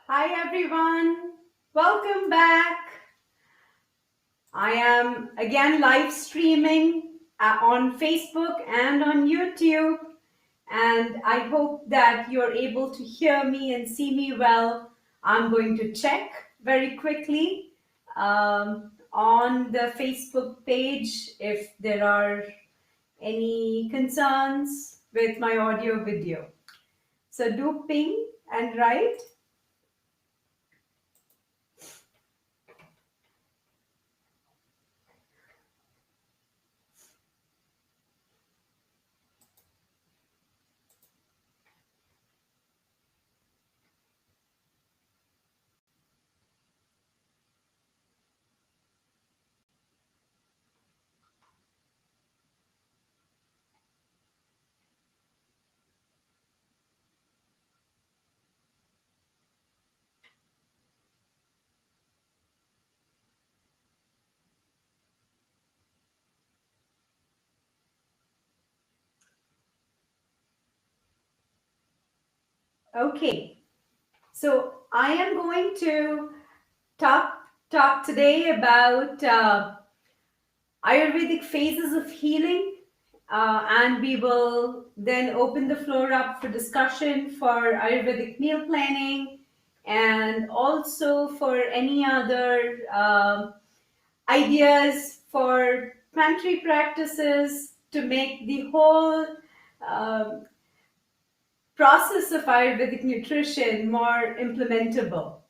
Hi everyone, welcome back. I am again live streaming on Facebook and on YouTube, and I hope that you're able to hear me and see me well. I'm going to check very quickly on the Facebook page if there are any concerns with my audio video. So do ping and write. Okay, so I am going to talk today about Ayurvedic phases of healing, and we will then open the floor up for discussion for Ayurvedic meal planning and also for any other ideas for pantry practices to make the whole um process of Ayurvedic nutrition more implementable.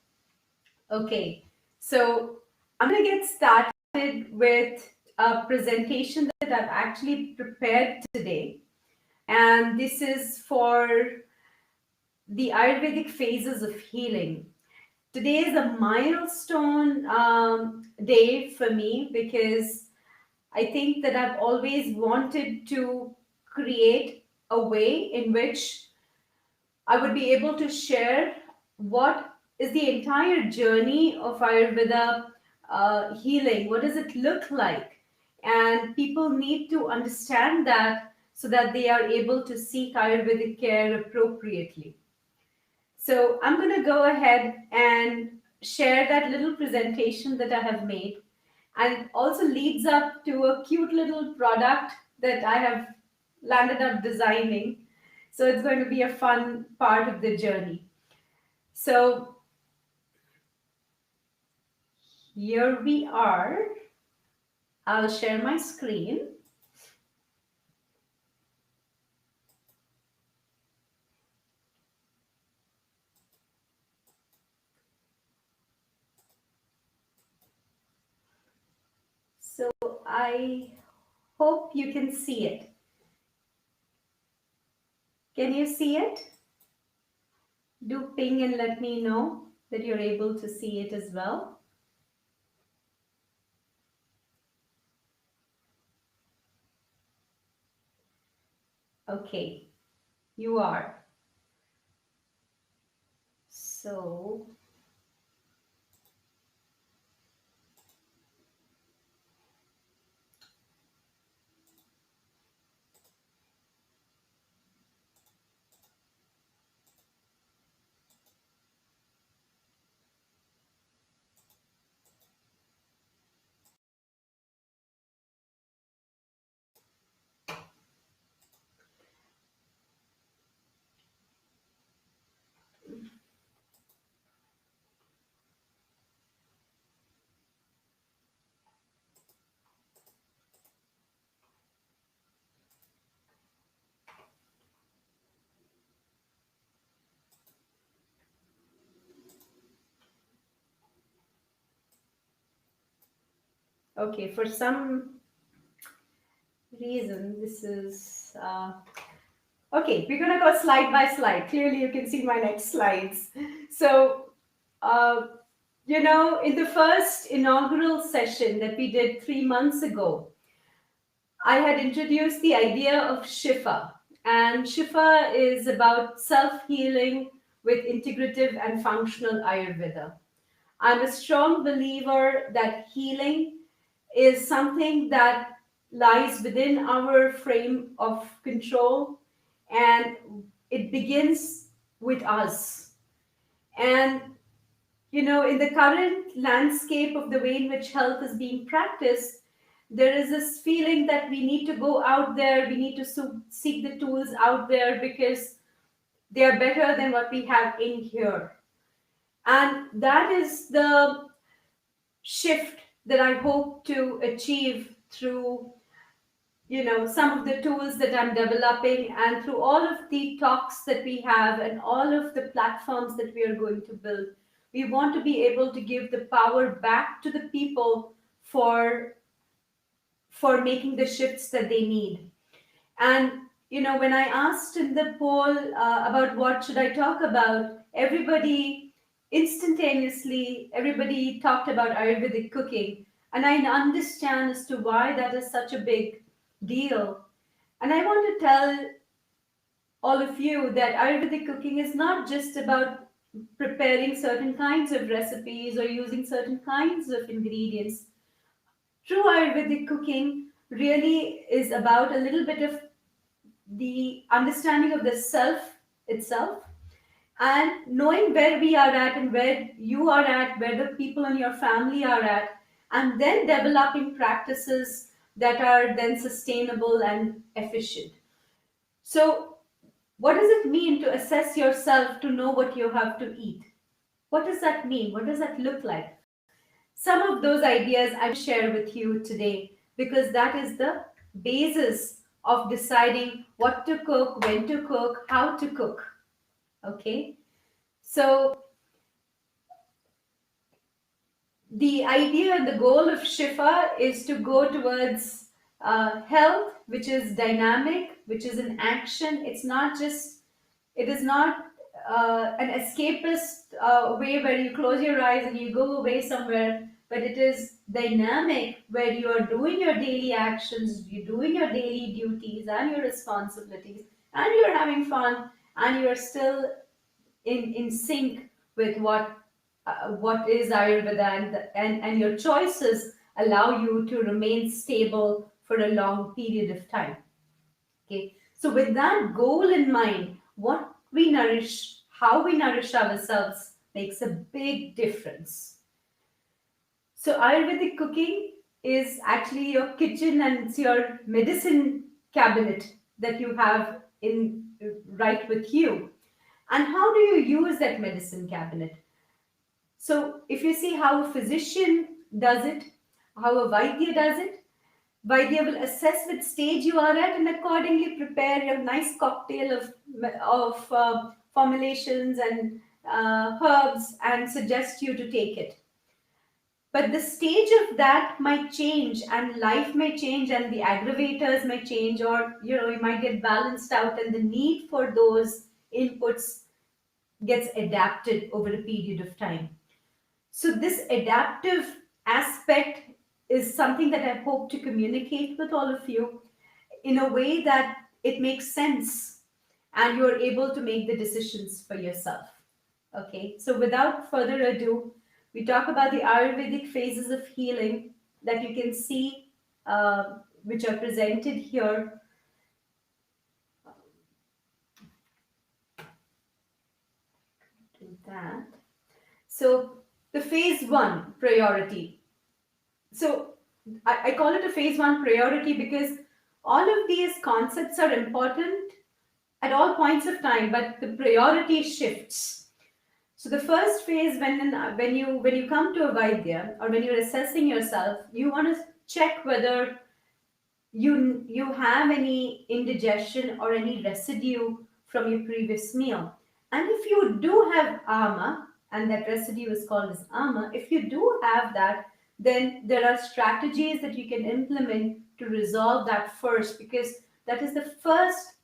Okay, so I'm going to get started with a presentation that I've actually prepared today. And this is for the Ayurvedic phases of healing. Today is a milestone day for me because I think that I've always wanted to create a way in which I would be able to share what is the entire journey of Ayurveda healing. What does it look like? And people need to understand that so that they are able to seek Ayurvedic care appropriately. So I'm going to go ahead and share that little presentation that I have made, and also leads up to a cute little product that I have landed up designing. So it's going to be a fun part of the journey. So here we are. I'll share my screen. So I hope you can see it. Can you see it? Do ping and let me know that you're able to see it as well. Okay, you are. So okay, for some reason this is okay, we're gonna go slide by slide. Clearly you can see my next slides. So uh, in the first inaugural session that we did 3 months ago, I had introduced the idea of S.H.I.F.A. And S.H.I.F.A is about self-healing with integrative and functional Ayurveda. I'm a strong believer that healing is something that lies within our frame of control, and it begins with us. And in the current landscape of the way in which health is being practiced, there is this feeling that we need to go out there, we need to seek the tools out there because they are better than what we have in here. And that is the shift that I hope to achieve through some of the tools that I'm developing, and through all of the talks that we have and all of the platforms that we are going to build. We want to be able to give the power back to the people for making the shifts that they need. And when I asked in the poll about what should I talk about, everybody talked about Ayurvedic cooking, and I understand as to why that is such a big deal. And I want to tell all of you that Ayurvedic cooking is not just about preparing certain kinds of recipes or using certain kinds of ingredients. True Ayurvedic cooking really is about a little bit of the understanding of the self itself, and knowing where we are at and where you are at, where the people in your family are at, and then developing practices that are then sustainable and efficient. So, what does it mean to assess yourself to know what you have to eat? What does that mean? What does that look like? Some of those ideas I will share with you today, because that is the basis of deciding what to cook, when to cook, how to cook. Okay? So, the idea and the goal of S.H.I.F.A is to go towards health, which is dynamic, which is in action. It is not an escapist way where you close your eyes and you go away somewhere, but it is dynamic where you are doing your daily actions, you're doing your daily duties and your responsibilities, and you're having fun, and you're still in sync with what is Ayurveda, and your choices allow you to remain stable for a long period of time. Okay, so with that goal in mind, what we nourish, how we nourish ourselves makes a big difference. So Ayurvedic cooking is actually your kitchen, and it's your medicine cabinet that you have in right with you. And how do you use that medicine cabinet? So if you see how a physician does it, how a Vaidya does it, Vaidya will assess which stage you are at and accordingly prepare your nice cocktail of formulations and herbs and suggest you to take it. But the stage of that might change, and life may change, and the aggravators may change, or you might get balanced out, and the need for those inputs gets adapted over a period of time. So this adaptive aspect is something that I hope to communicate with all of you in a way that it makes sense and you're able to make the decisions for yourself. Okay, so without further ado, we talk about the Ayurvedic phases of healing that you can see, which are presented here. Do that. So the phase one priority. So I call it a phase one priority because all of these concepts are important at all points of time, but the priority shifts. So the first phase, when you come to a Vaidya or when you're assessing yourself, you want to check whether you have any indigestion or any residue from your previous meal. And if you do have ama, and that residue is called as ama, if you do have that, then there are strategies that you can implement to resolve that first, because that is the first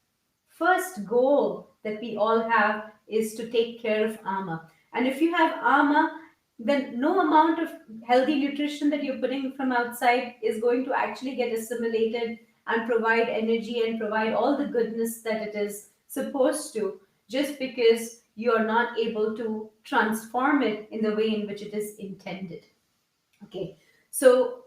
goal that we all have, is to take care of ama. And if you have ama, then no amount of healthy nutrition that you're putting from outside is going to actually get assimilated and provide energy and provide all the goodness that it is supposed to, just because you are not able to transform it in the way in which it is intended. Okay, so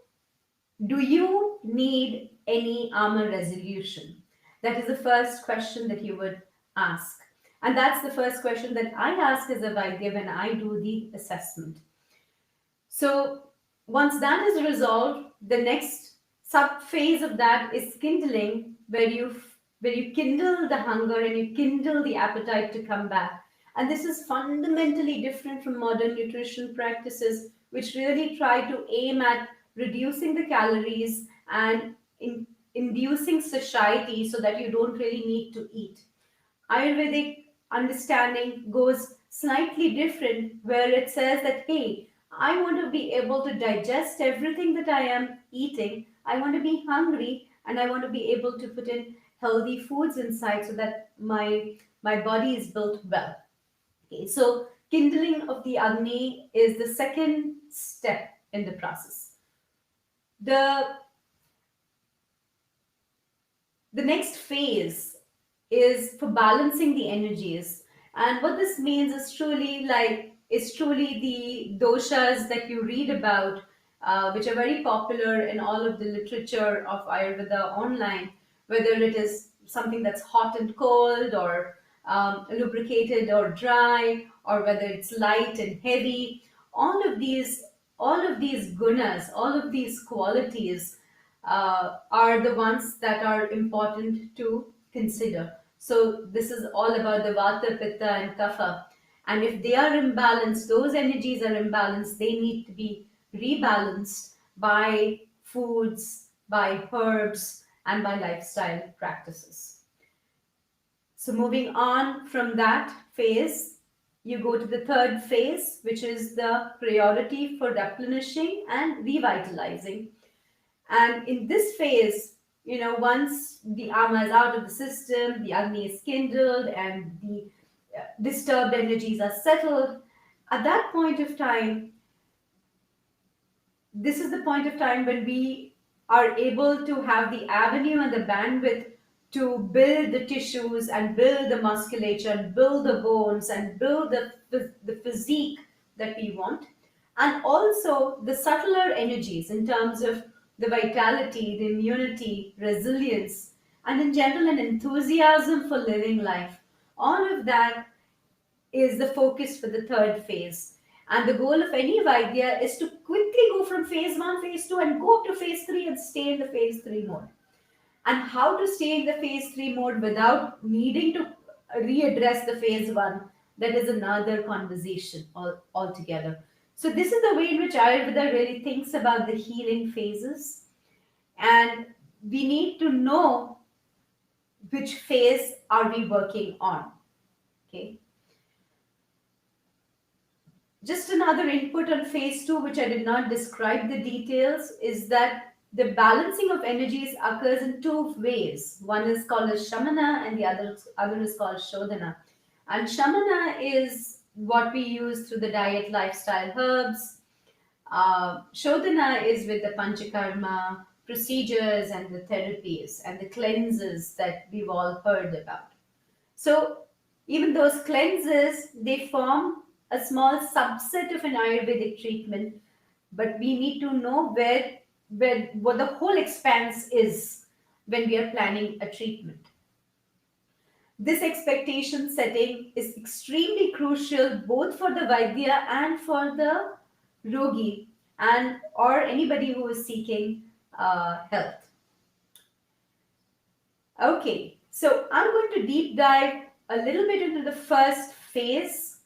do you need any ama resolution? That is the first question that you would ask. And that's the first question that I ask as a Vaidya when I do the assessment. So once that is resolved, the next sub phase of that is kindling, where you kindle the hunger and you kindle the appetite to come back. And this is fundamentally different from modern nutrition practices, which really try to aim at reducing the calories and inducing satiety so that you don't really need to eat. Ayurvedic understanding goes slightly different, where it says that, hey, I want to be able to digest everything that I am eating. I want to be hungry and I want to be able to put in healthy foods inside so that my body is built well. Okay, so kindling of the Agni is the second step in the process. The the next phase is for balancing the energies, and what this means is truly the doshas that you read about, which are very popular in all of the literature of Ayurveda online, whether it is something that's hot and cold, or lubricated or dry, or whether it's light and heavy. All of these all of these gunas, all of these qualities are the ones that are important to consider. So this is all about the vata, pitta, and kapha. And if they are imbalanced, those energies are imbalanced, they need to be rebalanced by foods, by herbs, and by lifestyle practices. So moving on from that phase, you go to the third phase, which is the priority for replenishing and revitalizing. And in this phase, once the ama is out of the system, the agni is kindled, and the disturbed energies are settled, at that point of time, this is the point of time when we are able to have the avenue and the bandwidth to build the tissues and build the musculature and build the bones and build the physique that we want. And also the subtler energies in terms of the vitality, the immunity, resilience, and in general an enthusiasm for living life. All of that is the focus for the third phase. And the goal of any Vaidya is to quickly go from phase 1, phase 2, and go up to phase 3 and stay in the phase 3 mode. And how to stay in the phase 3 mode without needing to readdress the phase 1, that is another conversation altogether. So, this is the way in which Ayurveda really thinks about the healing phases. And we need to know which phase are we working on. Okay. Just another input on phase 2, which I did not describe the details, is that the balancing of energies occurs in two ways. One is called as Shamana and the other is called Shodhana. And Shamana is what we use through the diet, lifestyle, herbs. Shodhana is with the Panchakarma procedures and the therapies and the cleanses that we've all heard about. So even those cleanses, they form a small subset of an Ayurvedic treatment, but we need to know where what the whole expanse is when we are planning a treatment. This expectation setting is extremely crucial both for the Vaidya and for the Rogi, and or anybody who is seeking health. Okay, so I'm going to deep dive a little bit into the first phase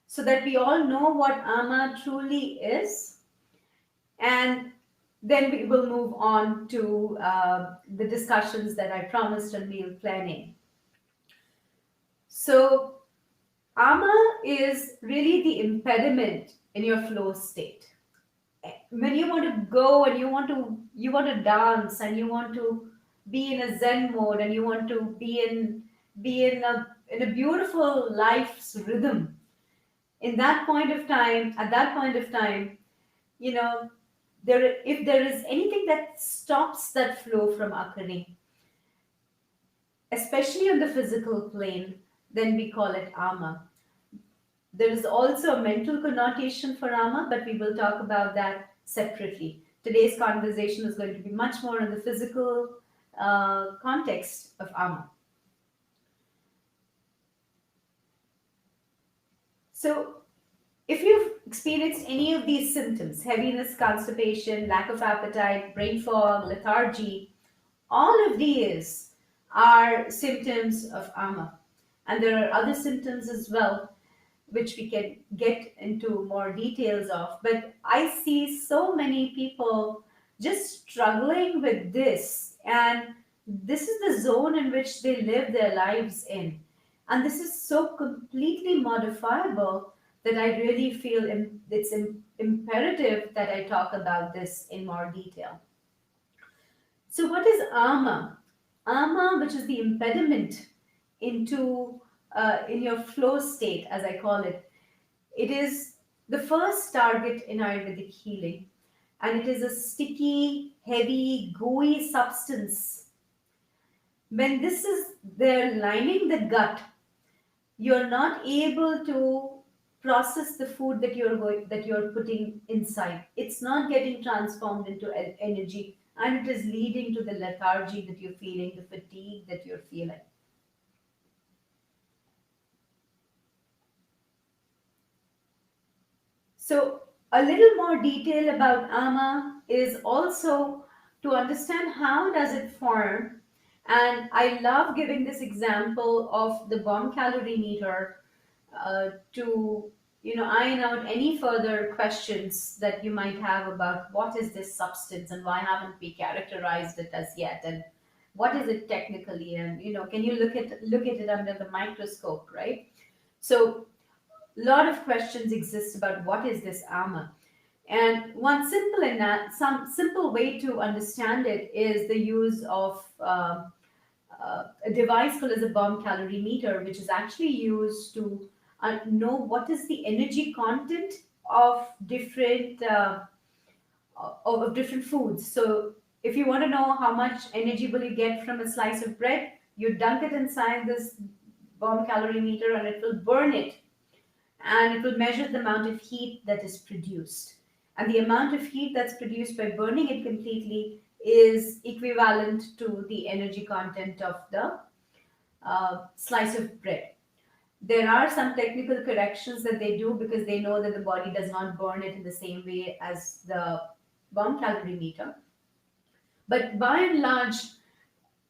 so that we all know what ama truly is, and then we will move on to the discussions that I promised on meal planning. So, ama is really the impediment in your flow state. When you want to go and you want to dance and you want to be in a zen mode and you want to be in a beautiful life's rhythm, in that point of time at that point of time, you know if there is anything that stops that flow from occurring, especially on the physical plane, then we call it ama. There is also a mental connotation for ama, but we will talk about that separately. Today's conversation is going to be much more in the physical context of ama. So, if you've experienced any of these symptoms, heaviness, constipation, lack of appetite, brain fog, lethargy, all of these are symptoms of ama. And there are other symptoms as well, which we can get into more details of. But I see so many people just struggling with this, and this is the zone in which they live their lives in. And this is so completely modifiable that I really feel it's imperative that I talk about this in more detail. So, what is ama? Ama, which is the impediment into in your flow state, as I call it. It is the first target in Ayurvedic healing, and it is a sticky, heavy, gooey substance. When this is there lining the gut, you're not able to process the food that you're putting inside. It's not getting transformed into energy, and it is leading to the lethargy that you're feeling, the fatigue that you're feeling. So, a little more detail about ama is also to understand how does it form. And I love giving this example of the bomb calorie meter to iron out any further questions that you might have about what is this substance and why haven't we characterized it as yet, and what is it technically, and can you look at it under the microscope, right? So lot of questions exist about what is this ama. And some simple way to understand it is the use of a device called as a bomb calorie meter, which is actually used to know what is the energy content of different foods. So if you want to know how much energy will you get from a slice of bread, you dunk it inside this bomb calorie meter and it will burn it, and it will measure the amount of heat that is produced. And the amount of heat that's produced by burning it completely is equivalent to the energy content of the slice of bread. There are some technical corrections that they do because they know that the body does not burn it in the same way as the bomb calorie meter. But by and large,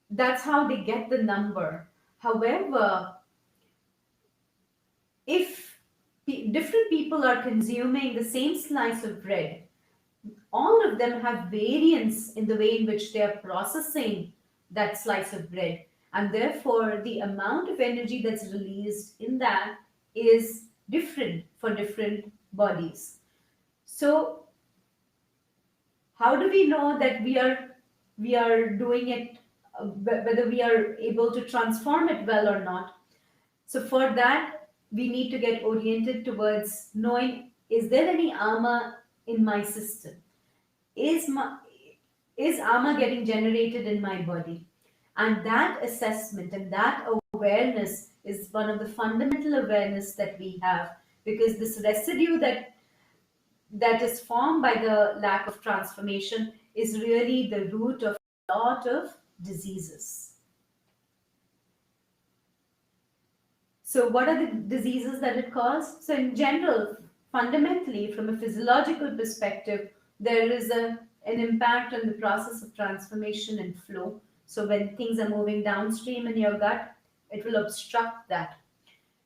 that's how they get the number. However, if different people are consuming the same slice of bread, all of them have variance in the way in which they are processing that slice of bread. And therefore, the amount of energy that's released in that is different for different bodies. So, how do we know that we are doing it, whether we are able to transform it well or not? So for that, we need to get oriented towards knowing, is there any ama in my system? Is my is ama getting generated in my body? And that assessment and that awareness is one of the fundamental awareness that we have, because this residue that is formed by the lack of transformation is really the root of a lot of diseases. So, what are the diseases that it causes? So, in general, fundamentally, from a physiological perspective, there is an impact on the process of transformation and flow. So, when things are moving downstream in your gut, it will obstruct that.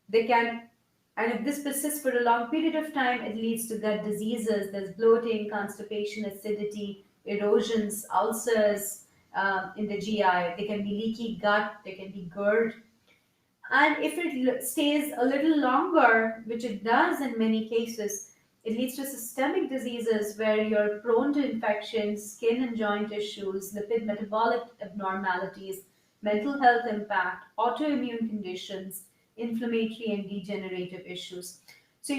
They can, and if this persists for a long period of time, it leads to gut diseases. There's bloating, constipation, acidity, erosions, ulcers in the GI. They can be leaky gut, they can be GERD, and if it stays a little longer, which it does in many cases, it leads to systemic diseases where you're prone to infections, skin and joint issues, lipid metabolic abnormalities, mental health impact, autoimmune conditions, inflammatory and degenerative issues. So,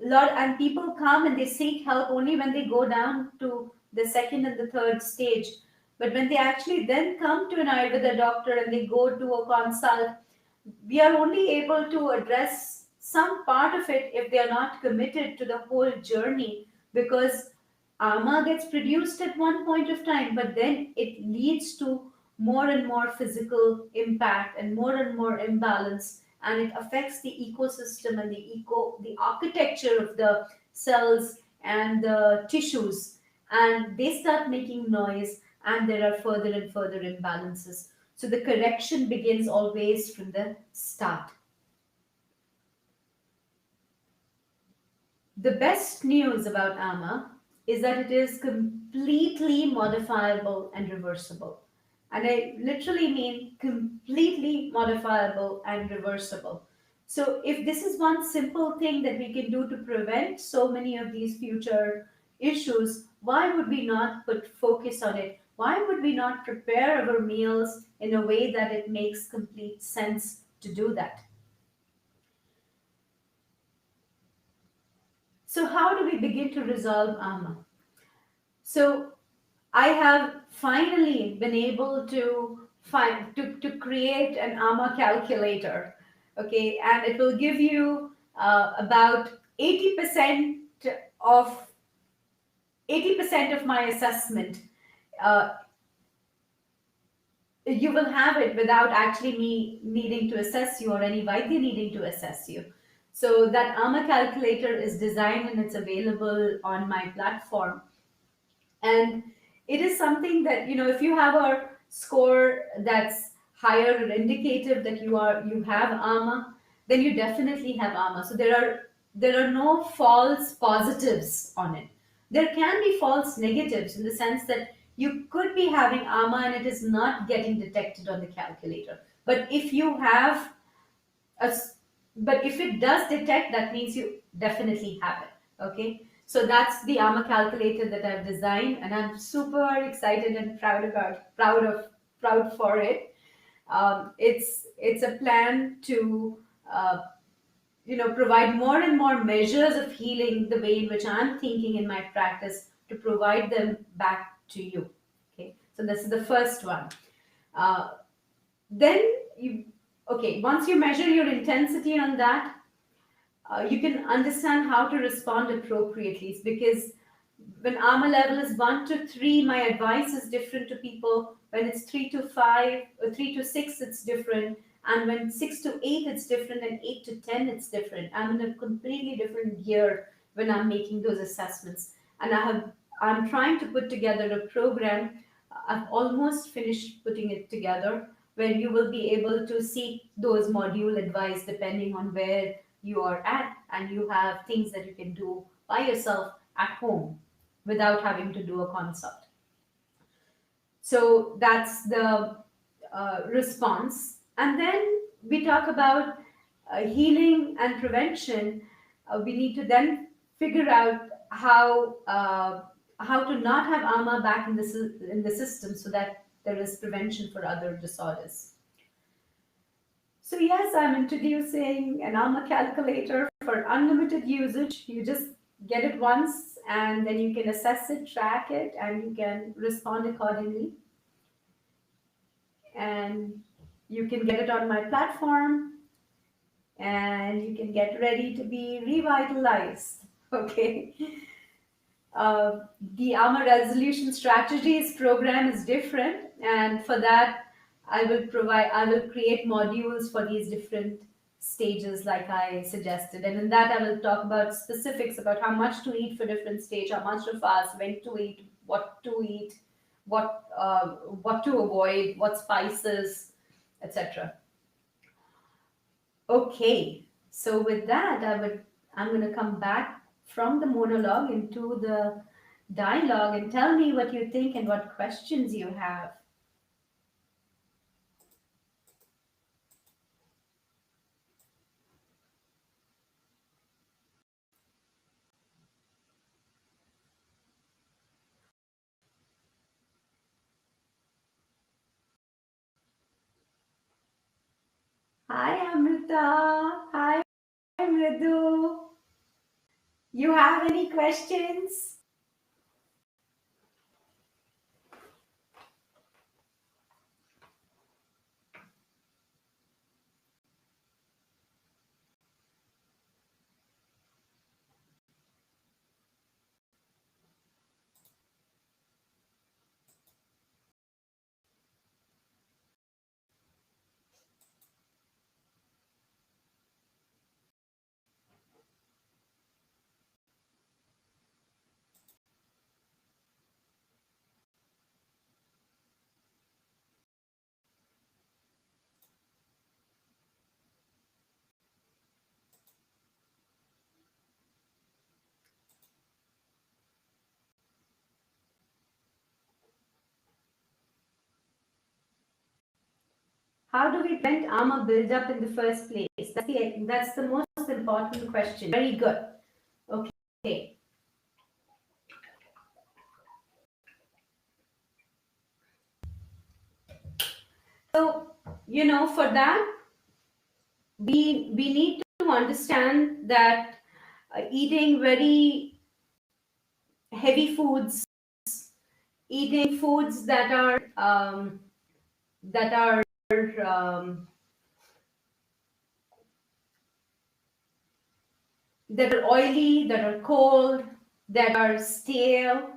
lot and people come and they seek help only when they go down to the second and the third stage. But when they actually then come to an Ayurveda doctor and they go to a consult, we are only able to address some part of it if they are not committed to the whole journey, because ama gets produced at one point of time, but then it leads to more and more physical impact and more imbalance, and it affects the ecosystem and the architecture of the cells and the tissues, and they start making noise, and there are further and further imbalances. So the correction begins always from the start. The best news about AMA is that it is completely modifiable and reversible. And I literally mean completely modifiable and reversible. So, if this is one simple thing that we can do to prevent so many of these future issues, why would we not put focus on it? Why would we not prepare our meals in a way that it makes complete sense to do that? So, how do we begin to resolve AMA? So, I have finally been able to to create an AMA calculator. Okay, and it will give you about 80% of 80% of my assessment. Uh, you will have it without actually me needing to assess you or any Vaidya needing to assess you. So that AMA calculator is designed and it's available on my platform. And it is something that, if you have a score that's higher or indicative that you have AMA, then you definitely have AMA. So there are no false positives on it. There can be false negatives in the sense that you could be having AMA and it is not getting detected on the calculator. But if you have a s- but if it does detect, that means you definitely have it. Okay, so that's the AMA calculator that I've designed, and I'm super excited and proud for it. It's a plan to provide more and more measures of healing the way in which I'm thinking in my practice, to provide them back to you. Okay, so this is the first one. uh, then you Okay, once you measure your intensity on that, you can understand how to respond appropriately, because when AMA level is 1 to 3, my advice is different to people. When it's 3 to 5 or 3 to 6, it's different. And when 6 to 8, it's different. And 8 to 10, it's different. I'm in a completely different gear when I'm making those assessments. And I'm trying to put together a program. I've almost finished putting it together, where you will be able to seek those module advice depending on where you are at, and you have things that you can do by yourself at home without having to do a consult. So that's the response. And then we talk about healing and prevention. We need to then figure out how to not have AMA back in in the system, so that there is prevention for other disorders. So yes, I'm introducing an AMA calculator for unlimited usage. You just get it once, and then you can assess it, track it, and you can respond accordingly. And you can get it on my platform, and you can get ready to be revitalized. Okay. The AMA resolution strategies program is different, and for that, I will create modules for these different stages, like I suggested. And in that, I will talk about specifics about how much to eat for different stage, how much to fast, when to eat, what to avoid, what spices, etc. Okay, so with that, I'm going to come back from the monologue into the dialogue, and tell me what you think and what questions you have. Hi, Amrita. Hi, Mridu. You have any questions? How do we prevent ama buildup in the first place? That's the most important question. Very good. Okay. So, for that, we need to understand that eating very heavy foods, eating foods that are that are um, that are oily, that are cold, that are stale,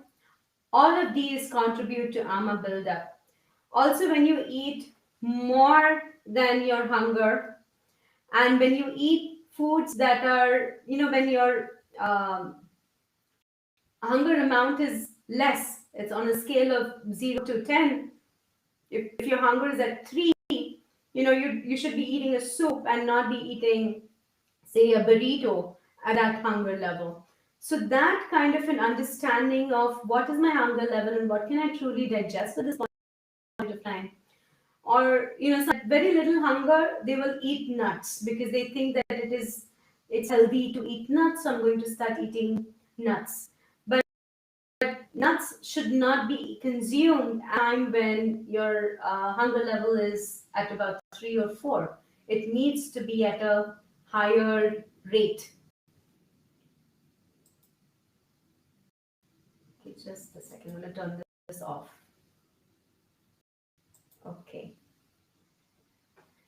all of these contribute to ama buildup. Also, when you eat more than your hunger, and when you eat foods that are, when your hunger amount is less, it's on a scale of 0 to 10. If your hunger is at 3, you should be eating a soup and not be eating, say, a burrito at that hunger level. So that kind of an understanding of what is my hunger level and what can I truly digest at this point of time. Or, some very little hunger, they will eat nuts because they think that it's healthy to eat nuts, so I'm going to start eating nuts. But nuts should not be consumed at a time when your hunger level is at about 3 or 4. It needs to be at a higher rate. Okay, just a second. I'm going to turn this off. Okay.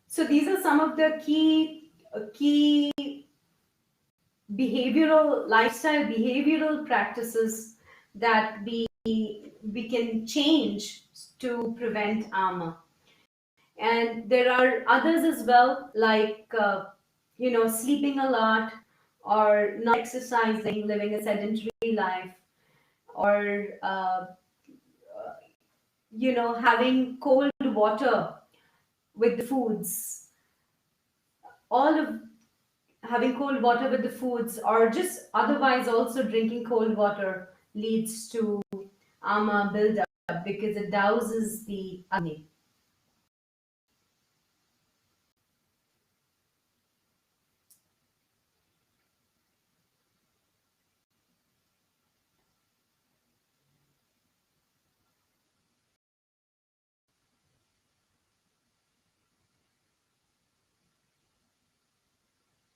So these are some of the key behavioral practices that we can change to prevent ama. And there are others as well, like sleeping a lot, or not exercising, living a sedentary life, or having cold water with the foods. All of having cold water with the foods, or just otherwise also drinking cold water, leads to ama buildup because it douses the agni.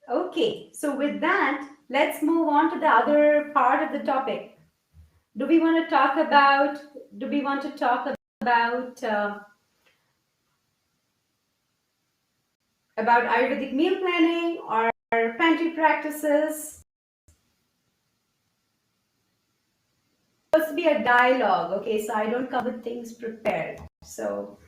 Okay, so with that, let's move on to the other part of the topic. Do we want to talk about? Do we want to talk about Ayurvedic meal planning or pantry practices? It's supposed to be a dialogue, okay? So I don't come with things prepared. So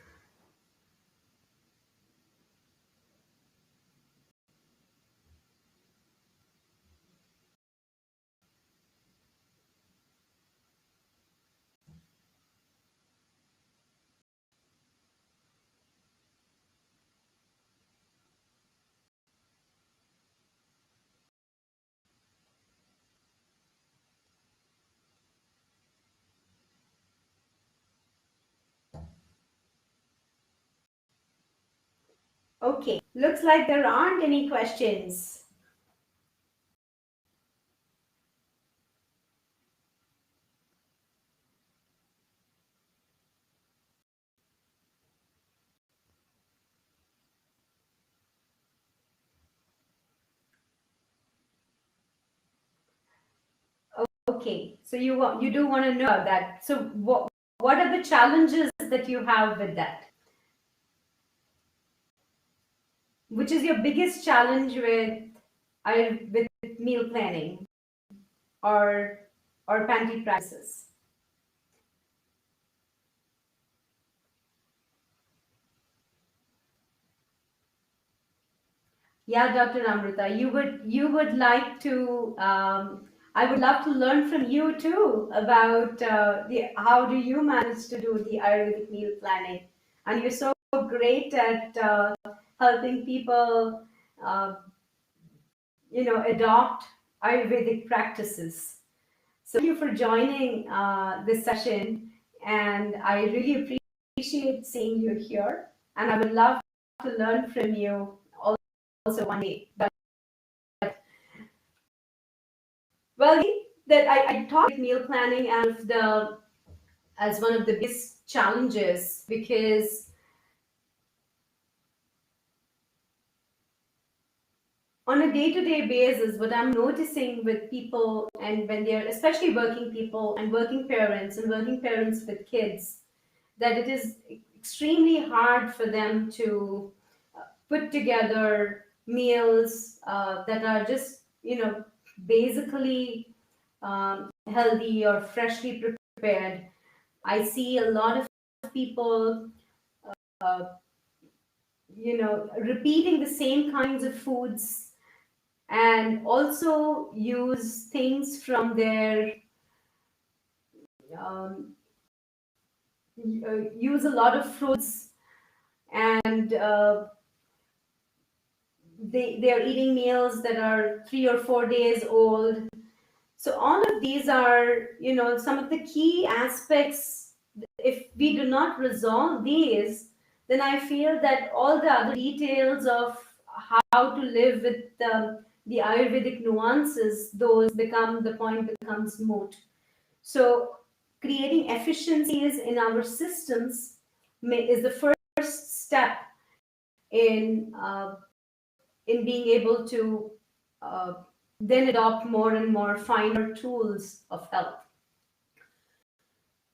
okay, looks like there aren't any questions. Okay, so you do want to know about that. So what are the challenges that you have with that? Which is your biggest challenge with meal planning or pantry practices? Yeah, Dr. Amrita, you would like to. I would love to learn from you too about the how do you manage to do the Ayurvedic meal planning, and you're so great at helping people, uh, adopt Ayurvedic practices. So thank you for joining this session, and I really appreciate seeing you here. And I would love to learn from you also one day. But well, that I talk meal planning as one of the biggest challenges, because on a day-to-day basis, what I'm noticing with people, and when they're especially working people and working parents with kids, that it is extremely hard for them to put together meals that are just, basically healthy or freshly prepared. I see a lot of people, uh, repeating the same kinds of foods, and also use things from their, um, use a lot of fruits, and they are eating meals that are 3 or 4 days old. So all of these are, some of the key aspects. If we do not resolve these, then I feel that all the other details of how to live with the Ayurvedic nuances, those become the point becomes moot. So creating efficiencies in our systems is the first step in being able to uh, then adopt more and more finer tools of health.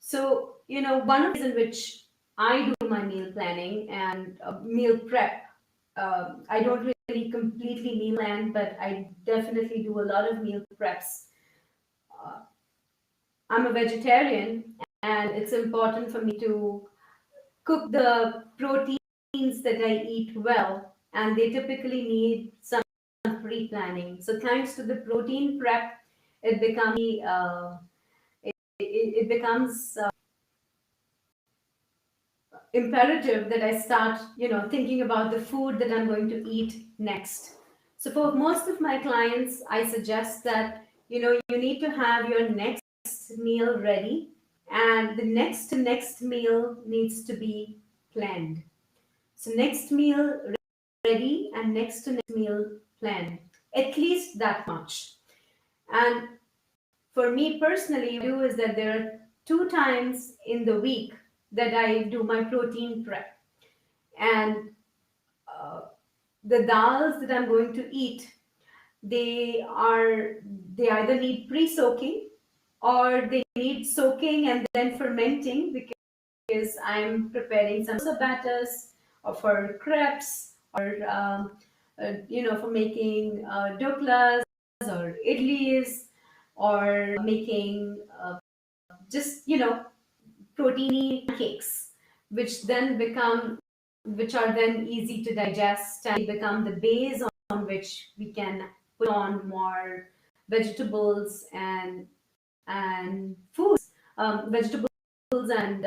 So, one of the ways in which I do my meal planning and meal prep, I don't really completely meal plan, but I definitely do a lot of meal preps. Uh, I'm a vegetarian, and it's important for me to cook the proteins that I eat well, and they typically need some pre-planning. So thanks to the protein prep, it becomes it becomes imperative that I start, thinking about the food that I'm going to eat next. So for most of my clients, I suggest that, you need to have your next meal ready, and the next to next meal needs to be planned. So next meal ready and next to next meal planned. At least that much. And for me personally, what I do is that there are 2 times in the week that I do my protein prep. And uh, the dals that I'm going to eat, they are they either need pre-soaking, or they need soaking and then fermenting, because I'm preparing some batters or for crepes, or for making doklas or idlis, or making just, proteiny cakes, which are then easy to digest, and become the base on which we can put on more vegetables and foods, vegetables and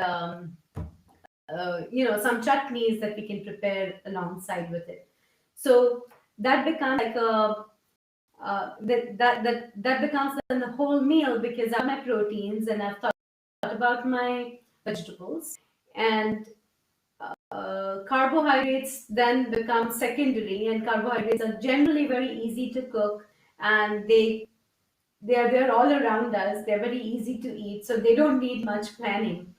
some chutneys that we can prepare alongside with it. So that becomes like a that becomes then the whole meal, because I have my proteins and I've thought about my vegetables, and carbohydrates then become secondary, and carbohydrates are generally very easy to cook, and they're all around us. They're very easy to eat, so they don't need much planning,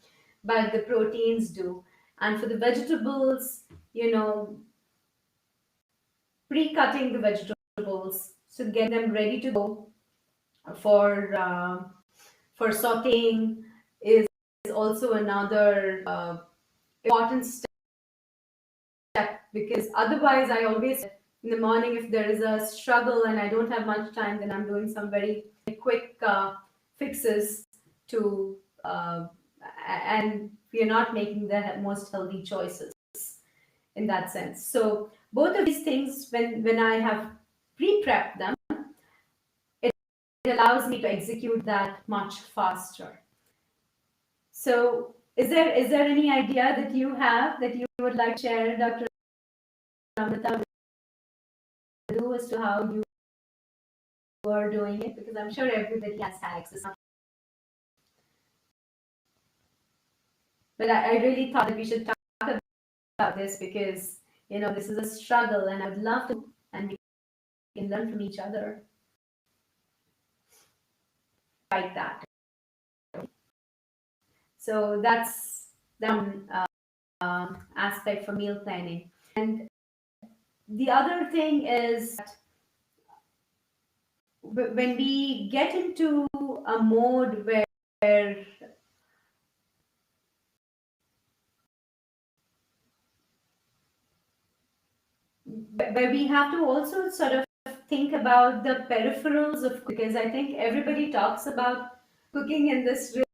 but the proteins do. And for the vegetables, pre-cutting the vegetables, so get them ready to go for sautéing is also another important step, because otherwise I always, in the morning, if there is a struggle and I don't have much time, then I'm doing some very quick fixes to and we are not making the most healthy choices in that sense. So both of these things, when I have pre-prepped them, it allows me to execute that much faster. So is there any idea that you have that you would like to share, Dr. Ramita, as to how you are doing it? Because I'm sure everybody has hacks. But I really thought that we should talk about this, because this is a struggle, and I would love to, and we can learn from each other like that. So that's one aspect for meal planning. And the other thing is when we get into a mode where we have to also sort of think about the peripherals of, because I think everybody talks about cooking in this really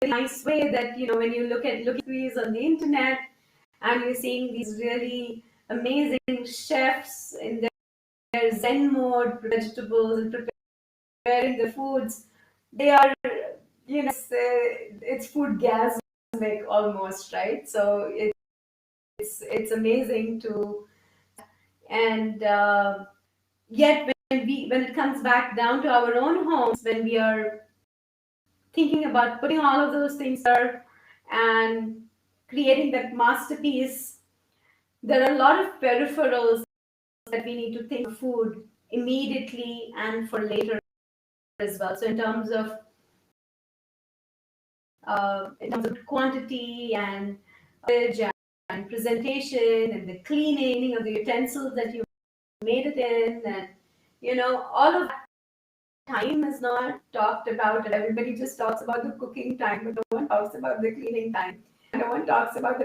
nice way that, when you look at recipes on the internet and you're seeing these really amazing chefs in their Zen mode, vegetables and preparing the foods, they are, it's food gasmic almost, right? So it's amazing to, and yet when it comes back down to our own homes, when we are thinking about putting all of those things there and creating that masterpiece, there are a lot of peripherals that we need to think of food immediately and for later as well. So in terms of quantity and and presentation and the cleaning of the utensils that you made it in, and all of that time is not talked about, and everybody just talks about the cooking time, but no one talks about the cleaning time. No one talks about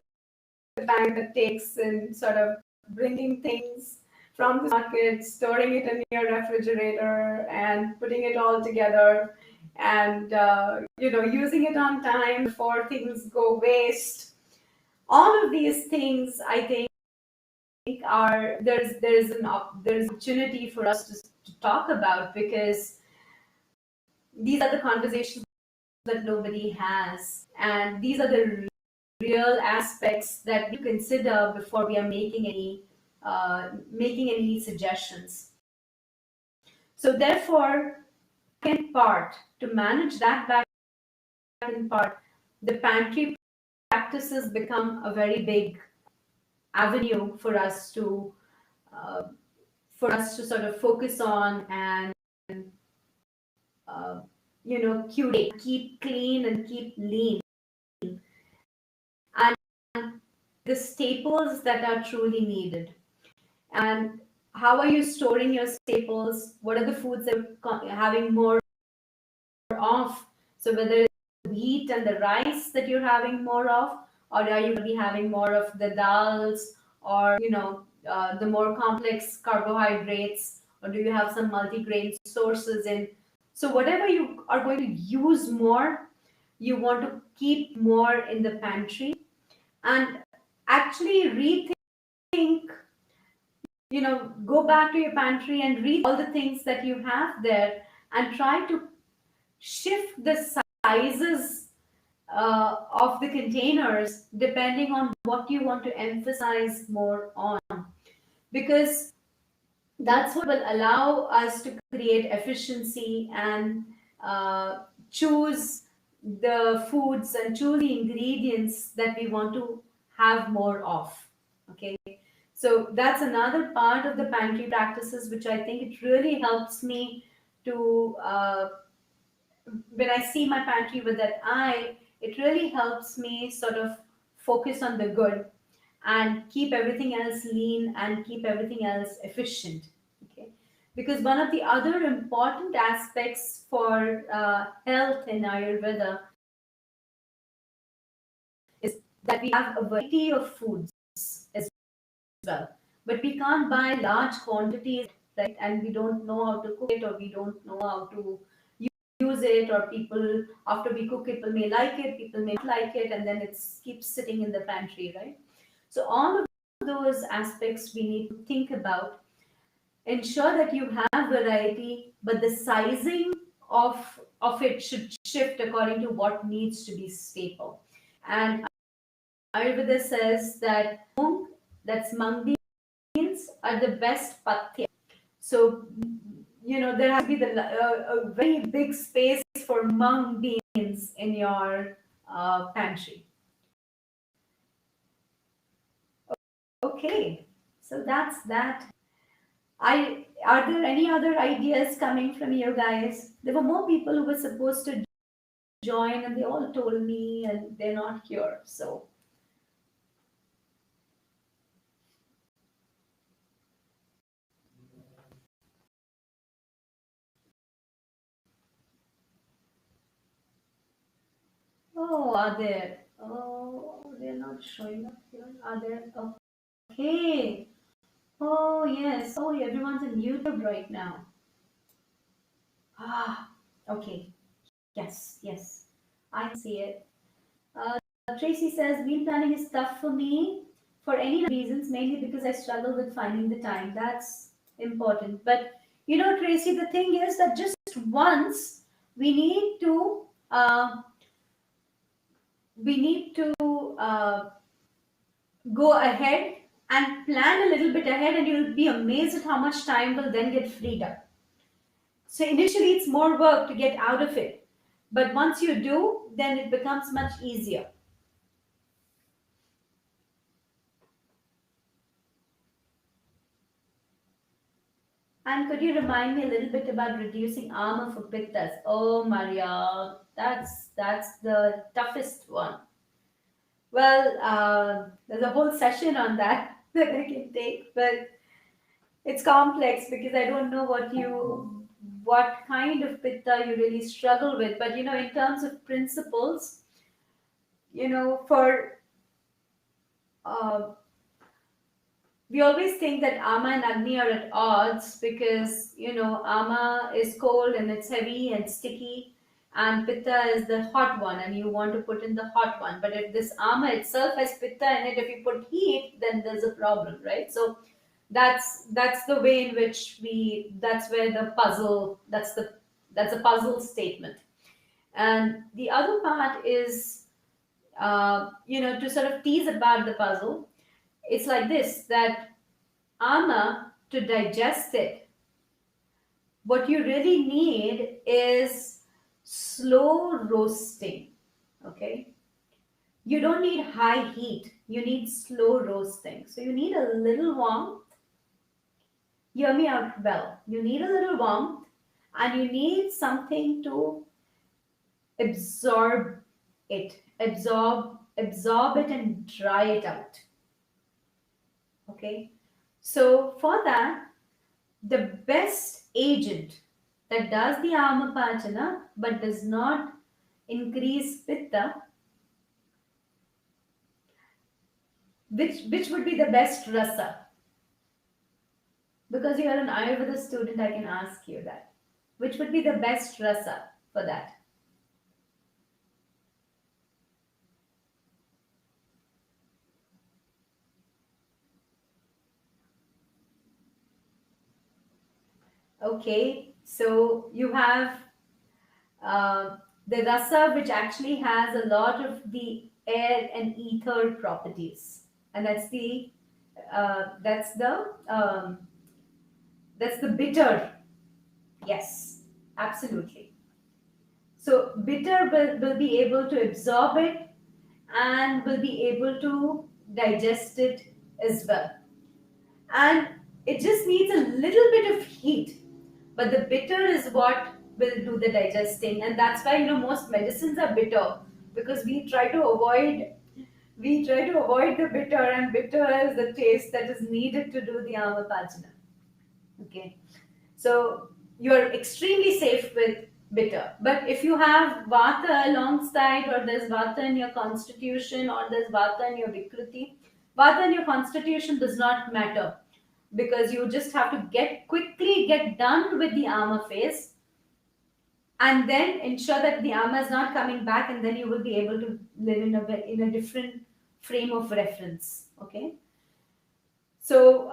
the time it takes in sort of bringing things from the market, storing it in your refrigerator, and putting it all together, and using it on time before things go waste. All of these things, I think, are there's opportunity for us to talk about, because these are the conversations that nobody has, and these are the real aspects that we consider before we are making any suggestions. So therefore, second part, to manage that back end part, the pantry practices become a very big avenue uh, for us to sort of focus on, and uh, curate, keep clean and keep lean, and the staples that are truly needed. And how are you storing your staples? What are the foods that you're having more of? So whether it's wheat and the rice that you're having more of, or are you going to be having more of the dals, or the more complex carbohydrates, or do you have some multigrain sources in? So whatever you are going to use more, you want to keep more in the pantry, and actually rethink, go back to your pantry and read all the things that you have there, and try to shift the sizes of the containers depending on what you want to emphasize more on, because that's what will allow us to create efficiency and choose the foods and choose the ingredients that we want to have more of. Okay, so that's another part of the pantry practices, which I think it really helps me to when I see my pantry with that eye, it really helps me sort of focus on the good and keep everything else lean and keep everything else efficient. Okay, because one of the other important aspects for health in Ayurveda is that we have a variety of foods as well, but we can't buy large quantities, right? And we don't know how to cook it, or we don't know how to use it, or people, after we cook it, people may like it, people may not like it, and then it keeps sitting in the pantry, right? So all of those aspects we need to think about. Ensure that you have variety, but the sizing of it should shift according to what needs to be staple. And Ayurveda says that that's mung beans, are the best pathya. So there has to be a very big space for mung beans in your pantry. Okay, so that's that. I Are there any other ideas coming from you guys? There were more people who were supposed to join, and they all told me, and they're not here. So, oh, are there? Oh, they're not showing up here. Are there? Okay. Oh, yes. Oh, everyone's on YouTube right now. Ah, okay. Yes, yes. I see it. Uh, Tracy says meal planning is tough for me for any reasons, mainly because I struggle with finding the time. That's important. But Tracy, the thing is that just once we need to uh, we need to uh, go ahead and plan a little bit ahead, and you'll be amazed at how much time will then get freed up. So initially, it's more work to get out of it, but once you do, then it becomes much easier. And could you remind me a little bit about reducing armor for pittas? Oh, Maria, that's the toughest one. Well, there's a whole session on that that I can take, but it's complex because I don't know what kind of pitta you really struggle with. But in terms of principles, for uh, we always think that Ama and Agni are at odds because Ama is cold and it's heavy and sticky, and Pitta is the hot one, and you want to put in the hot one. But if this Ama itself has Pitta in it, if you put heat, then there's a problem, right? So that's the way in which that's where the puzzle that's a puzzle statement. And the other part is to sort of tease about the puzzle. It's like this, that Ama, to digest it, what you really need is slow roasting. Okay? You don't need high heat, you need slow roasting. So you need a little warmth. Hear me out well. You need a little warmth, and you need something to absorb absorb it and dry it out. Okay? So for that, the best agent that does the Amapachana but does not increase Pitta, which would be the best rasa? Because you are an Ayurveda student, I can ask you that. Which would be the best rasa for that? Okay, so you have the rasa which actually has a lot of the air and ether properties, and that's the bitter. Yes, absolutely. So bitter will be able to absorb it and will be able to digest it as well. And it just needs a little bit of heat, but the bitter is what will do the digesting, and that's why most medicines are bitter, because we try to avoid the bitter, and bitter is the taste that is needed to do the amapachana. Okay, so you're extremely safe with bitter. But if you have vata alongside, or there's vata in your constitution, or there's vata in your vikruti, vata in your constitution does not matter, because you just have to get done with the ama phase, and then ensure that the ama is not coming back, and then you will be able to live in a different frame of reference. Okay, so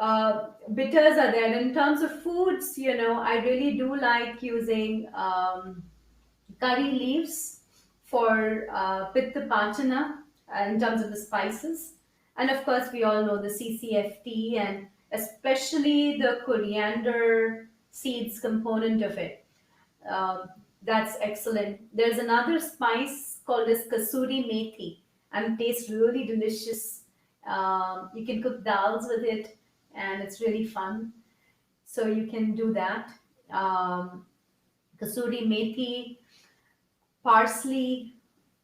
bitters are there. In terms of foods, I really do like using curry leaves for pitta pachana, in terms of the spices. And of course, we all know the CCFT, and especially the coriander seeds component of it. Uh, that's excellent. There's another spice called as kasuri methi, and tastes really delicious. You can cook dals with it, and it's really fun. So you can do that. Um, Kasuri methi, parsley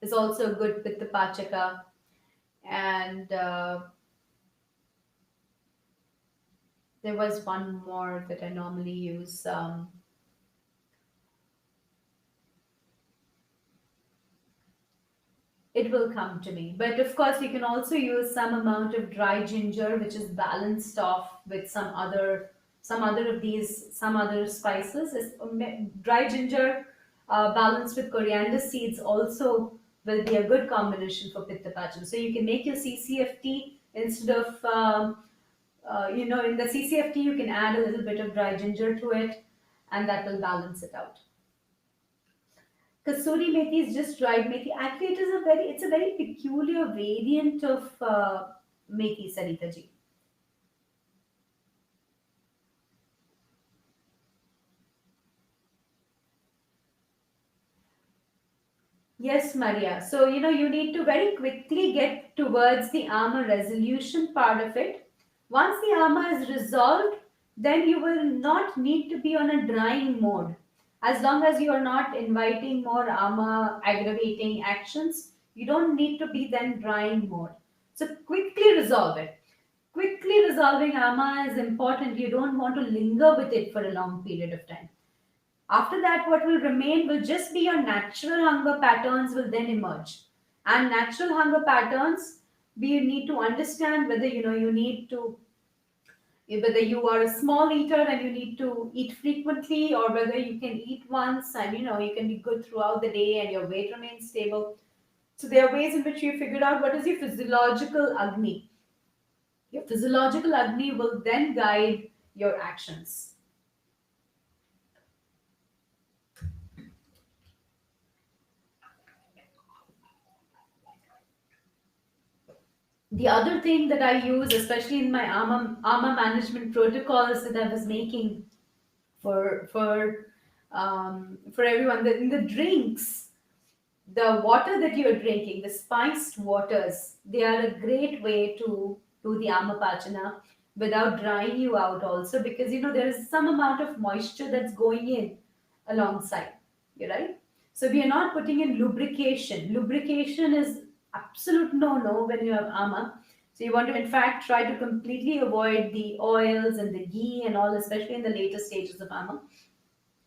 is also good with the pachaka, and there was one more that I normally use. It will come to me. But of course, you can also use some amount of dry ginger, which is balanced off with some other spices. Dry ginger balanced with coriander seeds also will be a good combination for pitta pacham. So you can make your CCFT instead of in the CCFT you can add a little bit of dry ginger to it, and that will balance it out. Kasuri methi is just dried methi. Actually, it's a very peculiar variant of methi, Sarita ji. Yes, Maria. So, you need to very quickly get towards the ama resolution part of it. Once the ama is resolved, then you will not need to be on a drying mode. As long as you are not inviting more ama aggravating actions, you don't need to be then drying mode. So, quickly resolve it. Quickly resolving ama is important. You don't want to linger with it for a long period of time. After that, what will remain will just be your natural hunger patterns will then emerge. And natural hunger patterns, we need to understand whether you need to whether you are a small eater and you need to eat frequently, or whether you can eat once and you can be good throughout the day and your weight remains stable. So there are ways in which you figure out what is your physiological agni. Your physiological agni will then guide your actions. The other thing that I use, especially in my AMA management protocols that I was making for everyone, in the drinks, the water that you're drinking, the spiced waters, they are a great way to do the amapachana without drying you out also, because there is some amount of moisture that's going in alongside. You're right. So we are not putting in lubrication. Lubrication is absolute no when you have ama. So you want to in fact try to completely avoid the oils and the ghee and all, especially in the later stages of ama.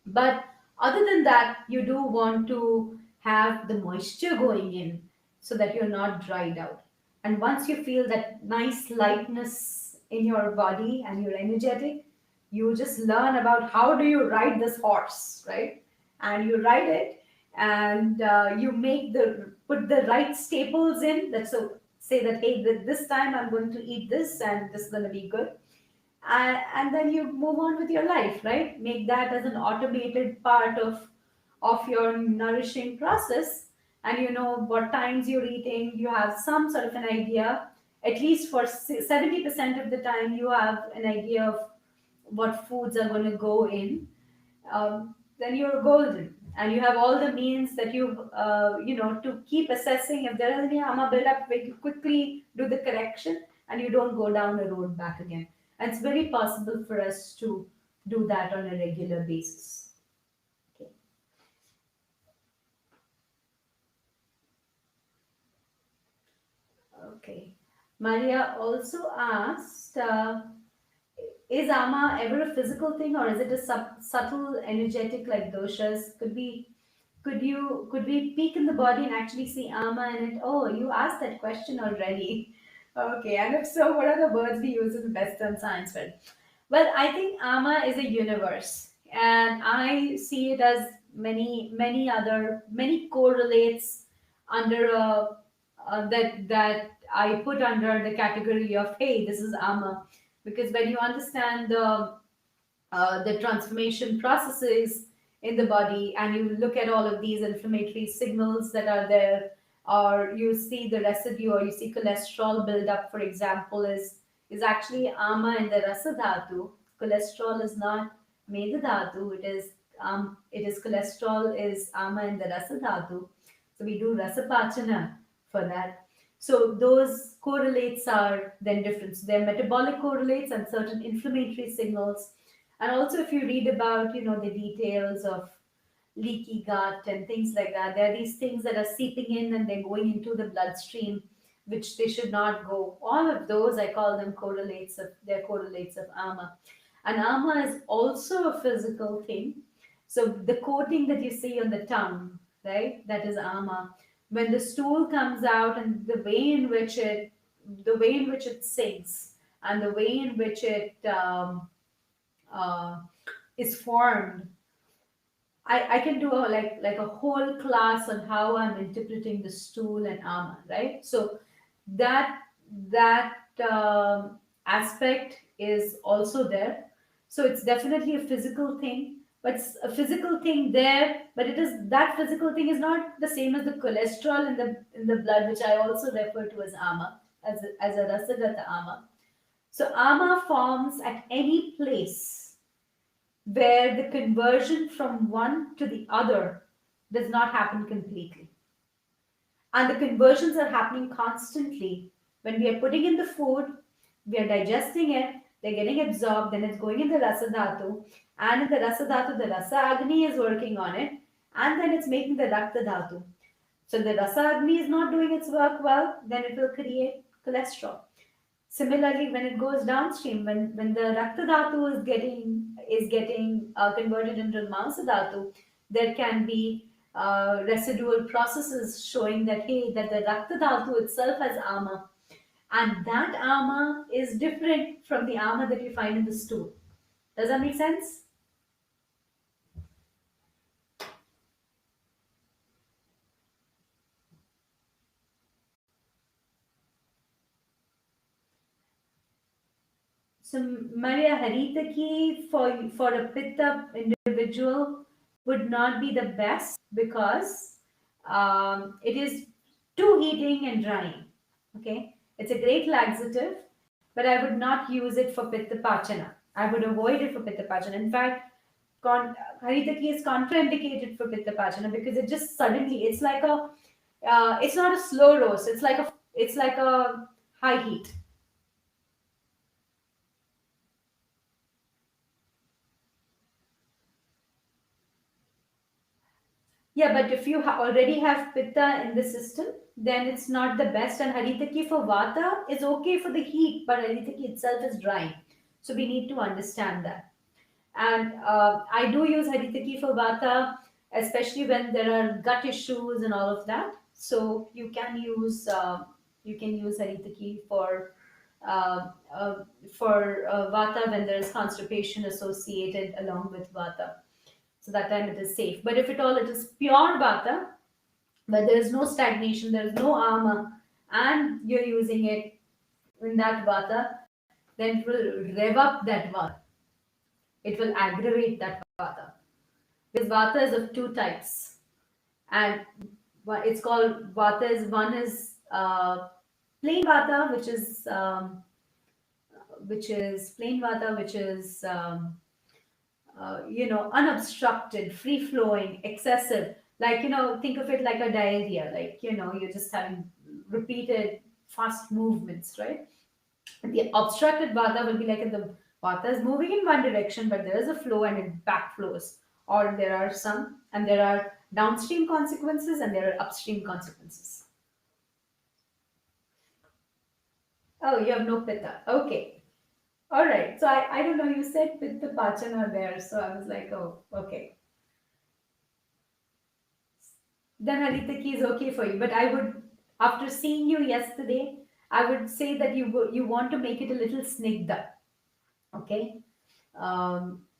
But other than that, you do want to have the moisture going in so that you're not dried out. And once you feel that nice lightness in your body and you're energetic, you just learn about how do you ride this horse, right? And you ride it, and you put the right staples in. That so say that, hey, this time I'm going to eat this, and this is going to be good, and then you move on with your life, right? Make that as an automated part of your nourishing process, and you know what times you're eating. You have some sort of an idea. At least for 70% of the time, you have an idea of what foods are going to go in. Then you're golden, and you have all the means that to keep assessing if there is any ama buildup. You quickly do the correction, and you don't go down a road back again. And it's very possible for us to do that on a regular basis. Okay. Okay. Maria also asked, is ama ever a physical thing, or is it a subtle energetic like doshas? Could we peek in the body and actually see ama in it? Oh, you asked that question already. Okay, and if so, what are the words we use in Western science for it? Well, I think ama is a universe, and I see it as many correlates under that I put under the category of, hey, this is ama, because when you understand the transformation processes in the body, and you look at all of these inflammatory signals that are there, or you see the residue, or you see cholesterol buildup, for example, is actually ama in the rasa dhatu. Cholesterol is not meda dhatu. It is cholesterol is ama in the rasa dhatu. So we do rasa pachana for that. So those correlates are then different. So they're metabolic correlates and certain inflammatory signals. And also, if you read about, the details of leaky gut and things like that, there are these things that are seeping in and they're going into the bloodstream, which they should not go. All of those, I call them correlates of, they're correlates of ama. And ama is also a physical thing. So the coating that you see on the tongue, right, that is ama. When the stool comes out and the way in which it sinks and the way in which it uh, is formed, I can do like a whole class on how I'm interpreting the stool and ama, right? So that that aspect is also there. So it's definitely a physical thing, but it's a physical thing there. But it is that physical thing is not the same as the cholesterol in the blood, which I also refer to as ama, as a rasagata ama. So ama forms at any place where the conversion from one to the other does not happen completely. And the conversions are happening constantly. When we are putting in the food, we are digesting it, they're getting absorbed, then it's going in the rasa dhatu, and in the rasa dhatu, the rasa agni is working on it, and then it's making the rakta dhatu. So the rasa agni is not doing its work well, then it will create cholesterol. Similarly, when it goes downstream, when the Rakta Dhatu is getting converted into Mamsa Dhatu, there can be residual processes showing that hey, that the Rakta Dhatu itself has ama, and that ama is different from the ama that you find in the stool. Does that make sense? So, Maria Haritaki for a pitta individual would not be the best because it is too heating and drying. Okay, it's a great laxative, but I would not use it for pitta pachana. I would avoid it for pitta pachana. In fact, Haritaki is contraindicated for pitta pachana because it just suddenly it's not a slow roast. It's like a high heat. Yeah, but if you already have pitta in the system, then it's not the best. And haritaki for vata is okay for the heat, but haritaki itself is drying. So we need to understand that. And I do use haritaki for vata, especially when there are gut issues and all of that. So you can use haritaki for vata when there is constipation associated along with vata. So that time it is safe. But if at all it is pure vata, where there is no stagnation, there is no ama, and you're using it in that vata, then it will rev up that vata. It will aggravate that vata. Because vata is of two types, and it's called vata is one is plain vata, which is plain vata, which is unobstructed, free flowing, excessive. Like, think of it like a diarrhea, like, you're just having repeated fast movements, right? And the obstructed vata will be like the vata is moving in one direction, but there is a flow and it backflows. Or there are downstream consequences and there are upstream consequences. Oh, you have no pitta. Okay. All right. So I don't know. You said pitta pachana there. So I was like, oh, okay. Then Haritaki is okay for you. But I would, after seeing you yesterday, I would say that you want to make it a little snigdha. Okay.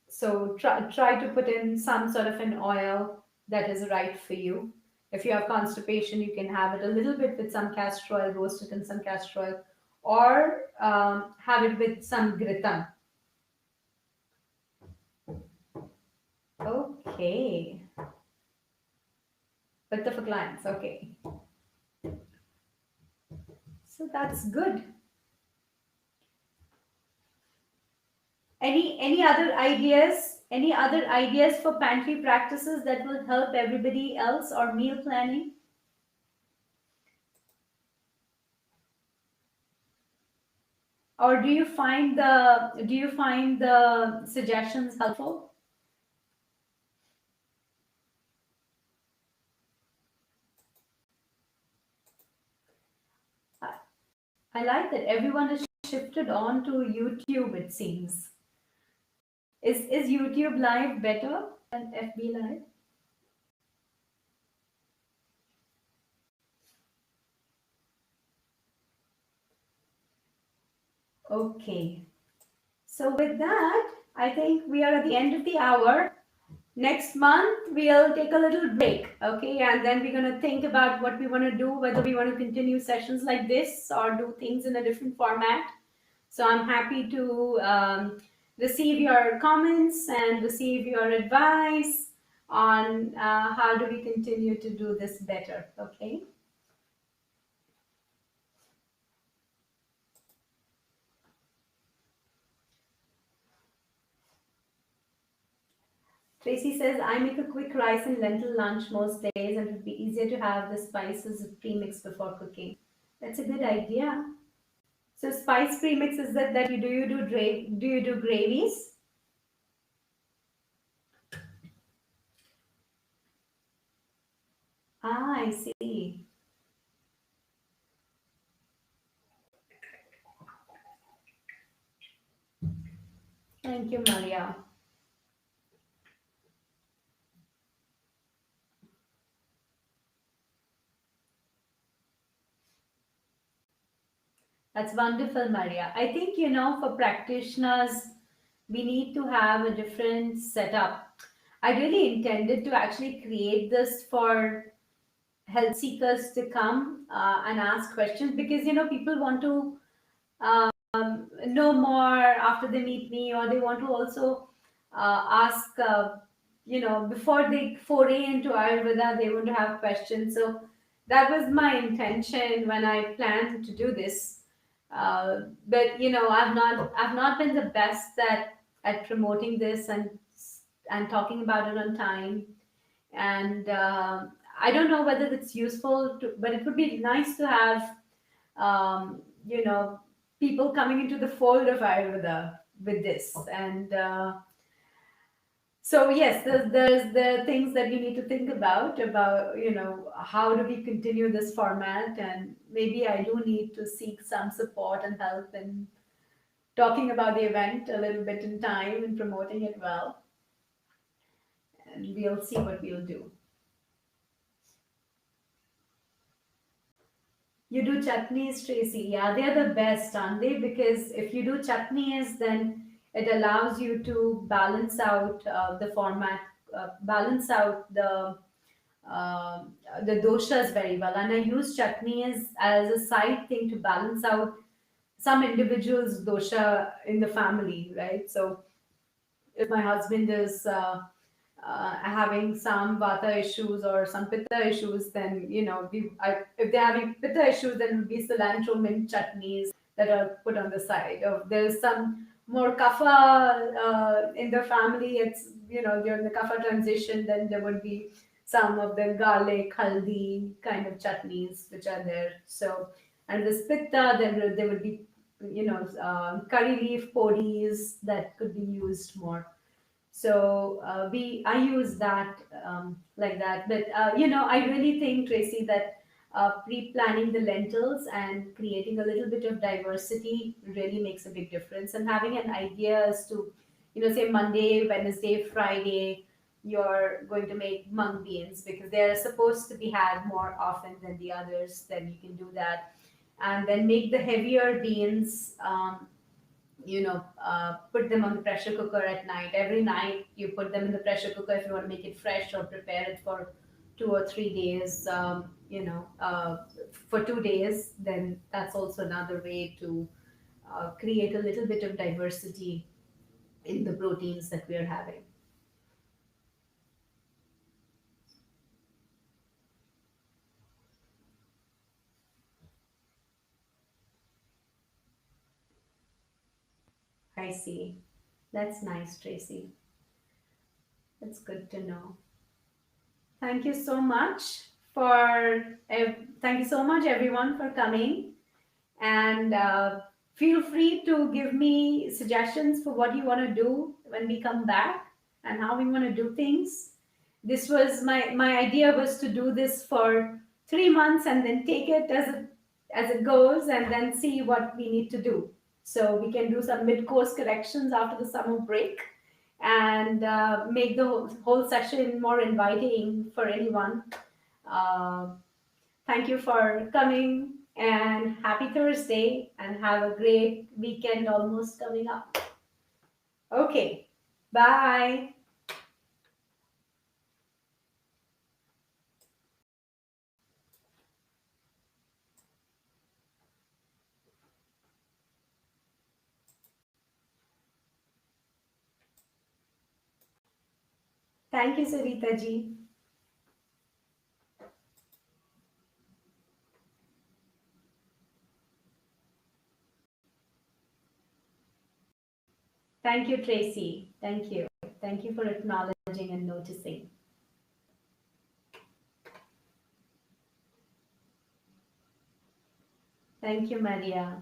So try to put in some sort of an oil that is right for you. If you have constipation, you can have it a little bit with some castor oil, roast it in some castor oil, or have it with some gritam. Okay. But for clients, okay. So that's good. Any other ideas? Any other ideas for pantry practices that will help everybody else or meal planning? or do you find the suggestions helpful? I, I like that everyone has shifted on to YouTube, it seems. Is YouTube Live better than FB Live? Okay. So with that, I think we are at the end of the hour. Next month, we'll take a little break, okay? And then we're going to think about what we want to do, whether we want to continue sessions like this or do things in a different format. So I'm happy to receive your comments and receive your advice on how do we continue to do this better, okay? Tracy says, I make a quick rice and lentil lunch most days, and it would be easier to have the spices premix before cooking. That's a good idea. So spice premix is that you do gravies? Ah, I see. Thank you, Maria. That's wonderful, Maria. I think, for practitioners, we need to have a different setup. I really intended to actually create this for health seekers to come and ask questions, because, people want to know more after they meet me, or they want to also ask, before they foray into Ayurveda, they want to have questions. So that was my intention when I planned to do this. But I've not been the best at promoting this and talking about it on time. And I don't know whether it's useful to, but it would be nice to have um, you know, people coming into the fold of Ayurveda with this. And so yes, there's the things that we need to think about, how do we continue this format, and maybe I do need to seek some support and help in talking about the event a little bit in time and promoting it well, and we'll see what we'll do. You do chutneys, Tracy. Yeah, they're the best, aren't they? Because if you do chutneys, then it allows you to balance out the format, balance out uh, the doshas very well. And I use chutneys as a side thing to balance out some individuals' dosha in the family, right? So if my husband is having some vata issues or some pitta issues, then if they're having pitta issues, then it would be cilantro mint chutneys that are put on the side. Or there's some more kapha in the family. It's during the kapha transition, then there would be some of the garlic, haldi kind of chutneys which are there. So, and this pitta, then there would be curry leaf podis that could be used more. So I use that like that. But I really think, Tracy, that pre-planning the lentils and creating a little bit of diversity really makes a big difference. And having an idea as to, say Monday, Wednesday, Friday, you're going to make mung beans because they're supposed to be had more often than the others. Then you can do that, and then make the heavier beans. Put them on the pressure cooker at night. Every night you put them in the pressure cooker if you want to make it fresh or prepare it for 2 or 3 days. For 2 days, then that's also another way to create a little bit of diversity in the proteins that we are having. I see. That's nice, Tracy. That's good to know. Thank you so much thank you so much everyone for coming. And Feel free to give me suggestions for what you want to do when we come back and how we want to do things. This was my idea was to do this for 3 months and then take it as it goes and then see what we need to do. So we can do some mid-course corrections after the summer break and make the whole session more inviting for anyone. Uh, Thank you for coming and happy Thursday and have a great weekend almost coming up. Okay, bye. Thank you, Sarita ji. Thank you, Tracy. Thank you. Thank you for acknowledging and noticing. Thank you, Maria.